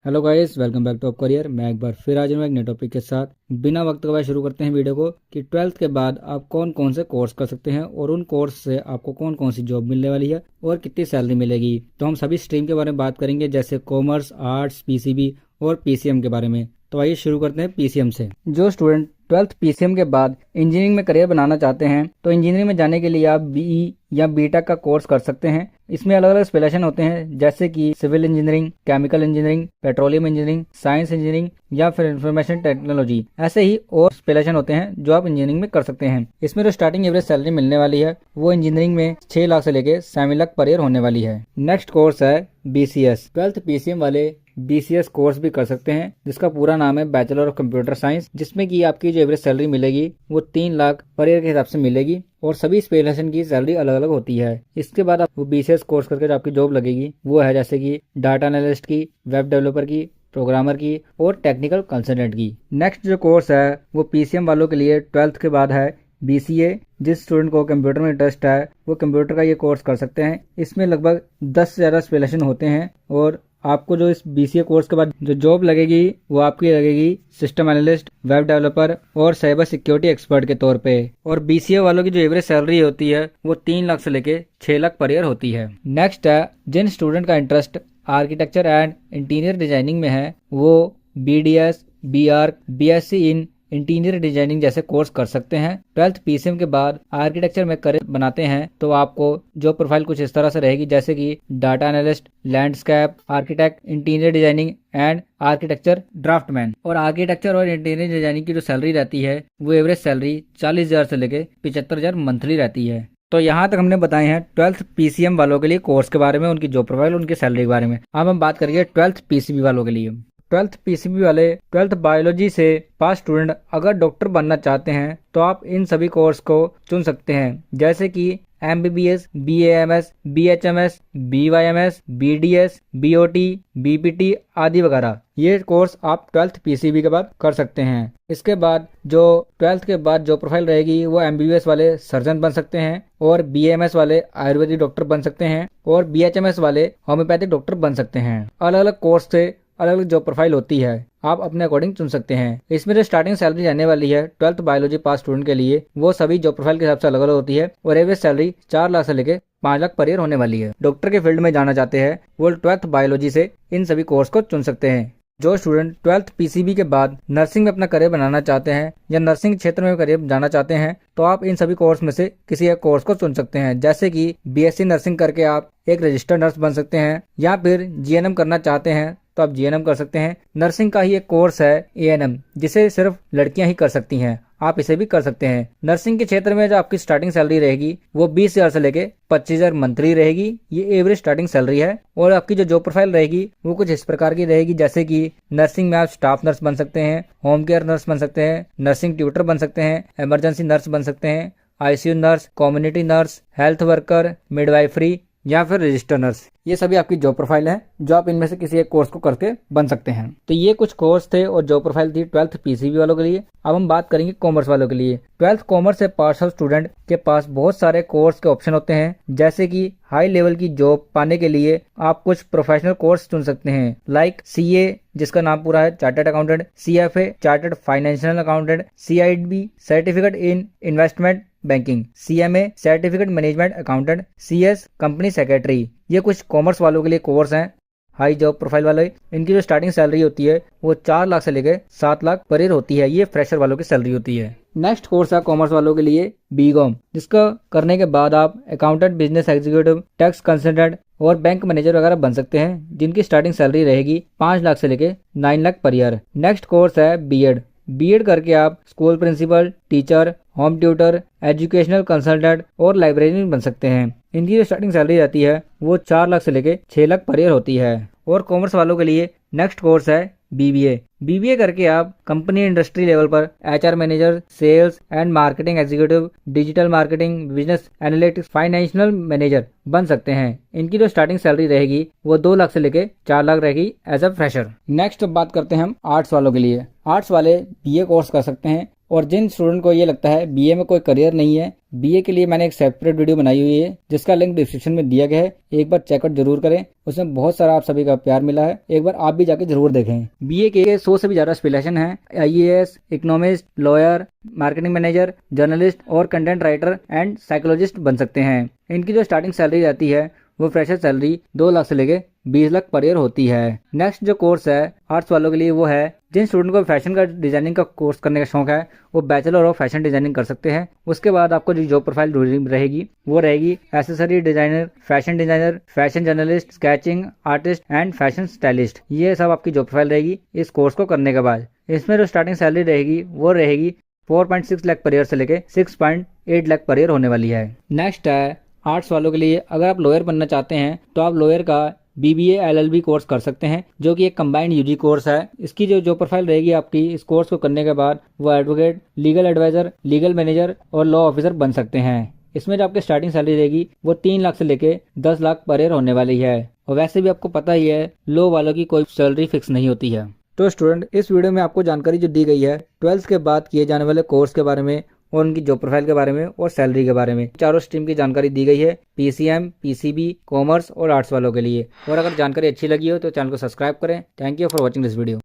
Hello guys, welcome back to up career. मैं एक बार फिर आज हूँ एक नए टॉपिक के साथ। बिना वक्त गवाए शुरू करते हैं वीडियो को कि 12th के बाद आप कौन कौन से कोर्स कर सकते हैं और उन कोर्स से आपको कौन कौन सी जॉब मिलने वाली है और कितनी सैलरी मिलेगी। तो हम सभी स्ट्रीम के बारे में बात करेंगे, जैसे कॉमर्स, आर्ट्स, पीसीबी और पीसीएम के बारे में। तो आइए शुरू करते हैं पीसीएम से। जो स्टूडेंट 12th पीसीएम के बाद इंजीनियरिंग में करियर बनाना चाहते हैं तो इंजीनियरिंग में जाने के लिए आप बीई या बीटेक का कोर्स कर सकते हैं। इसमें अलग अलग स्पेशलाइजेशन होते हैं, जैसे कि civil engineering, chemical engineering, petroleum engineering, science engineering या फिर इंफॉर्मेशन टेक्नोलॉजी। ऐसे ही और स्पेशलाइजेशन होते हैं जो आप इंजीनियरिंग में कर सकते हैं। इसमें जो स्टार्टिंग एवरेज सैलरी मिलने वाली है वो इंजीनियरिंग में 6 लाख से लेके 7 लाख पर ईयर होने वाली है। नेक्स्ट कोर्स है बीसीएस। 12th पीसीएम वाले बीसीएस कोर्स भी कर सकते हैं, जिसका पूरा नाम है बैचलर ऑफ कंप्यूटर साइंस, जिसमें कि आपकी जो एवरेज सैलरी मिलेगी वो 3 लाख पर ईयर के हिसाब से मिलेगी और सभी स्पेशलाइजेशन की सैलरी अलग अलग होती है। इसके बाद आप वो बीसीएस कोर्स करके जो आपकी जॉब लगेगी वो है जैसे कि डाटा एनालिस्ट की, वेब डेवलपर की, प्रोग्रामर की और टेक्निकल कंसल्टेंट की। नेक्स्ट जो कोर्स है वो पीसीएम वालों के लिए 12th के बाद है बीसीए। जिस स्टूडेंट को कंप्यूटर में इंटरेस्ट है वो कंप्यूटर का ये कोर्स कर सकते हैं। इसमें लगभग 10 से ज़्यादा स्पेशलाइजेशन होते हैं और आपको जो इस बीसीए कोर्स के बाद जो जॉब लगेगी वो आपकी लगेगी सिस्टम एनालिस्ट, वेब डेवलपर और साइबर सिक्योरिटी एक्सपर्ट के तौर पे। और बीसीए वालों की जो एवरेज सैलरी होती है वो 3 लाख से लेके 6 लाख पर ईयर होती है। नेक्स्ट है, जिन स्टूडेंट का interest architecture and interior designing में है वो BDS, BArch, BSc in interior designing जैसे कोर्स कर सकते हैं। 12th पीसीएम के बाद आर्किटेक्चर में करियर बनाते हैं तो आपको जो प्रोफाइल कुछ इस तरह से रहेगी, जैसे कि data analyst, landscape architect, interior designing and architecture draftsman. और आर्किटेक्चर और इंटीरियर डिजाइनिंग की जो सैलरी रहती है वो एवरेज सैलरी 40,000 से लेके 75,000 मंथली रहती है। तो यहाँ तक हमने बताए हैं 12th पीसीएम वालों के लिए कोर्स के बारे में, उनकी जॉब प्रोफाइल, उनकी सैलरी के बारे में। अब हम बात करेंगे 12th पीसीबी वालों के लिए। 12th पीसीबी वाले 12th बायोलॉजी से पास स्टूडेंट अगर डॉक्टर बनना चाहते हैं तो आप इन सभी कोर्स को चुन सकते हैं, जैसे कि MBBS, BAMS, BHMS, BYMS, BDS, BOT, BPT आदि वगैरह। ये कोर्स आप 12th पीसीबी के बाद कर सकते हैं। इसके बाद जो 12th के बाद जो प्रोफाइल रहेगी वो एमबीबीएस वाले सर्जन बन सकते हैं और बीएमएस वाले आयुर्वेदिक डॉक्टर बन सकते हैं और बीएचएमएस वाले होम्योपैथिक डॉक्टर बन सकते हैं। अलग अलग कोर्स से अलग अलग जॉब प्रोफाइल होती है, आप अपने अकॉर्डिंग चुन सकते हैं। इसमें जो स्टार्टिंग सैलरी रहने वाली है 12th बायोलॉजी पास स्टूडेंट के लिए वो सभी जॉब प्रोफाइल के हिसाब से अलग अलग होती है और एवरेज सैलरी 4 लाख से लेके 5 लाख पर ईयर होने वाली है। डॉक्टर के फील्ड में जाना चाहते हैं वो 12th बायोलॉजी से इन सभी कोर्स को चुन सकते हैं। जो स्टूडेंट 12th पीसीबी के बाद नर्सिंग में अपना करियर बनाना चाहते हैं या नर्सिंग क्षेत्र में करियर जाना चाहते हैं तो आप इन सभी कोर्स में से किसी एक कोर्स को चुन सकते हैं, जैसे कि बीएससी नर्सिंग करके आप एक रजिस्टर्ड नर्स बन सकते हैं या फिर जीएनएम करना चाहते हैं तो आप जीएनएम कर सकते हैं। नर्सिंग का ही एक कोर्स है एएनएम, जिसे सिर्फ लड़कियां ही कर सकती हैं, आप इसे भी कर सकते हैं। नर्सिंग के क्षेत्र में जो आपकी स्टार्टिंग सैलरी रहेगी वो 20,000 से लेके 25,000 मंथली रहेगी। ये एवरेज स्टार्टिंग सैलरी है। और आपकी जो जॉब प्रोफाइल रहेगी वो कुछ इस प्रकार की रहेगी, जैसे कि नर्सिंग में आप स्टाफ नर्स बन सकते हैं, होम केयर नर्स बन सकते हैं, नर्सिंग ट्यूटर बन सकते हैं, इमरजेंसी नर्स बन सकते हैं, ICU nurse, community nurse, health worker, midwifery या फिर रजिस्टर नर्स। ये सभी आपकी जॉब प्रोफाइल है जो आप इनमें से किसी एक कोर्स को करके बन सकते हैं। तो ये कुछ कोर्स थे और जॉब प्रोफाइल थी 12th पीसीबी वालों के लिए। अब हम बात करेंगे कॉमर्स वालों के लिए। 12th कॉमर्स से पास आउट स्टूडेंट के पास बहुत सारे कोर्स के ऑप्शन होते हैं, जैसे कि हाई लेवल की जॉब पाने के लिए आप कुछ प्रोफेशनल कोर्स चुन सकते हैं, लाइक सीए जिसका नाम पूरा है chartered accountant, CFA chartered financial accountant, CIB certificate in investment banking, CMA certificate management accountant, CS company secretary. ये कुछ कॉमर्स वालों के लिए कोर्स हैं हाई जॉब प्रोफाइल वाले। इनकी जो स्टार्टिंग सैलरी होती है वो 4 लाख से लेकर 7 लाख पर ईयर होती है। ये फ्रेशर वालों की सैलरी होती है। नेक्स्ट कोर्स है कॉमर्स वालों के लिए बीकॉम, जिसका करने के बाद आप accountant, business executive, tax consultant और बैंक मैनेजर वगैरह बन सकते हैं, जिनकी स्टार्टिंग सैलरी रहेगी 5 लाख से लेके 9 lakh per year. Next course है बीएड। बीएड करके आप school principal, teacher, home tutor, educational consultant और लाइब्रेरियन बन सकते हैं। इनकी जो स्टार्टिंग सैलरी रहती है वो 4 लाख से लेके 6 लाख पर ईयर होती है। और कॉमर्स वालों के लिए नेक्स्ट कोर्स है बीबीए। बीबीए करके आप कंपनी इंडस्ट्री लेवल पर HR manager, sales and marketing executive, digital marketing, business analytics, financial manager बन सकते हैं। इनकी जो स्टार्टिंग सैलरी रहेगी वो 2 लाख से लेके 4 लाख रहेगी एज अ फ्रेशर। नेक्स्ट बात करते हैं हम आर्ट्स वालों के लिए। आर्ट्स वाले बीए कोर्स कर सकते हैं और जिन स्टूडेंट को ये लगता है बीए में कोई करियर नहीं है, बीए के लिए मैंने एक सेपरेट वीडियो बनाई हुई है जिसका लिंक डिस्क्रिप्शन में दिया गया है, एक बार चेकआउट जरूर करें। उसमें बहुत सारा आप सभी का प्यार मिला है, एक बार आप भी जाके जरूर देखें। बीए के 100 से भी ज्यादा स्पेशलाइजेशन है, IAS, economist, lawyer, marketing manager, journalist और कंटेंट राइटर एंड साइकोलॉजिस्ट बन सकते हैं। इनकी जो स्टार्टिंग सैलरी रहती है वो फ्रेशर सैलरी 2 लाख से लेके 20 लाख पर ईयर होती है। नेक्स्ट जो कोर्स है आर्ट्स वालों के लिए वो है जिन स्टूडेंट को फैशन का डिजाइनिंग का कोर्स करने का शौक है वो बैचलर ऑफ फैशन डिजाइनिंग कर सकते हैं। उसके बाद आपको जो जॉब प्रोफाइल रहेगी वो रहेगी accessory designer, fashion designer, fashion journalist, sketching artist and fashion stylist. ये सब आपकी जॉब प्रोफाइल रहेगी इस कोर्स को करने के बाद। इसमें जो स्टार्टिंग सैलरी रहेगी वो रहेगी 4.6 लाख पर ईयर से लेके 6.8 लाख पर ईयर होने वाली है। नेक्स्ट है आर्ट्स वालों के लिए, अगर आप लॉयर बनना चाहते हैं तो आप लॉयर का बीबीए एलएलबी कोर्स कर सकते हैं जो कि एक कंबाइंड यूजी कोर्स है। इसकी जो प्रोफाइल रहेगी आपकी इस कोर्स को करने के बाद वो advocate, legal advisor, legal manager और लॉ ऑफिसर बन सकते हैं। इसमें जो आपकी स्टार्टिंग सैलरी रहेगी वो 3 लाख से लेके 10 लाख पर ईयर होने वाली है। और वैसे भी आपको पता ही है लॉ वालों की कोई सैलरी फिक्स नहीं होती है। तो स्टूडेंट, इस वीडियो में आपको जानकारी जो दी गई है 12th के बाद किए जाने वाले कोर्स के बारे में और उनकी जॉब प्रोफाइल के बारे में और सैलरी के बारे में, चारों स्ट्रीम की जानकारी दी गई है, पीसीएम, पीसीबी, कॉमर्स और आर्ट्स वालों के लिए। और अगर जानकारी अच्छी लगी हो तो चैनल को सब्सक्राइब करें। Thank you for watching this video.